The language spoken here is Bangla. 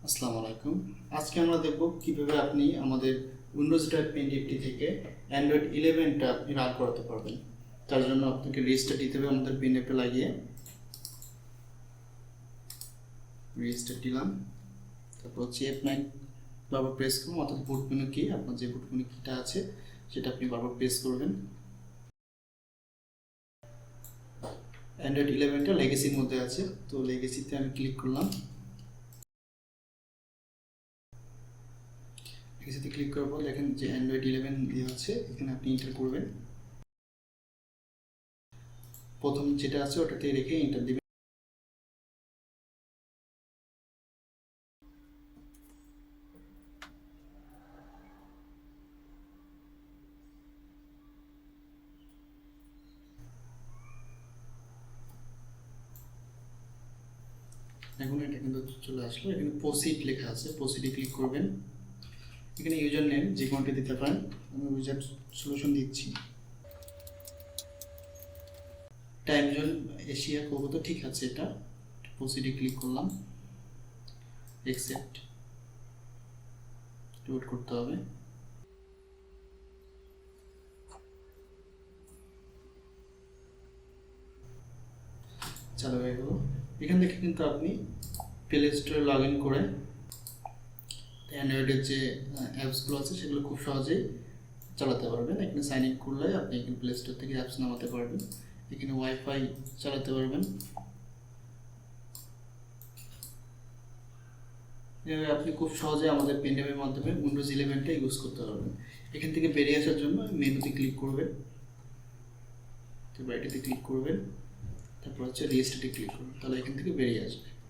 আসসালামু আলাইকুম। আজকে আমরা দেখব কিভাবে আপনি আমাদের উইন্ডোজ ড্রাইভ পেনড্রাইভটি থেকে অ্যান্ড্রয়েড 11টা আপনি রান করাতে পারবেন। তার জন্য আপনাকে রেজিস্টার দিতে হবে আমাদের পেনড্রাইভে লাগিয়ে। রেজিস্টার দিলাম, তারপর হচ্ছে F9 বারবার প্রেস করুন, অর্থাৎ বুট মেনু কি, আপনার যে বুট মেনু কিটা আছে সেটা আপনি বারবার প্রেস করবেন। অ্যান্ড্রয়েড 11টা লেগেসির মধ্যে আছে, তো লেগেসিতে আমি ক্লিক করলাম। লেগেসিতে ক্লিক করার পর দেখেন যে অ্যান্ড্রয়েড 11 দেওয়া আছে, এখানে আপনি এন্টার করবেন। প্রথম যেটা আছে ওটাতে রেখে এন্টার দিবেন। এখন এটা কিন্তু চলে আসলো, এখানে প্রসিড লেখা আছে, প্রসিডে ক্লিক করবেন। এখানে ইউজার নেম যে কোনটা দিতে পারেন, আমি ইউজার সলিউশন দিচ্ছি। টাইম জোন এশিয়া কলকাতা, ঠিক আছে। এটা প্রসিডে ক্লিক করলাম, অ্যাকসেপ্ট, ওয়েট করতে হবে। চালু হয়ে গেল। এখান থেকে কিন্তু আপনি প্লে স্টোরে লগ ইন করে অ্যান্ড্রয়েডের যে অ্যাপসগুলো আছে সেগুলো খুব সহজেই চালাতে পারবেন। এখানে সাইন ইন করলে আপনি এখানে প্লে স্টোর থেকে অ্যাপস নামাতে পারবেন, এখানে ওয়াইফাই চালাতে পারবেন। এভাবে আপনি খুব সহজে আমাদের পেনড্রাইভের মাধ্যমে উইন্ডোজ 11টা ইউজ করতে পারবেন। এখান থেকে বেরিয়ে আসার জন্য মেনুতে ক্লিক করবেন, তারপর এটাতে ক্লিক করবেন, তারপর হচ্ছে রেজিস্টারে ক্লিক করবেন, তাহলে এখান থেকে বেরিয়ে আসবে।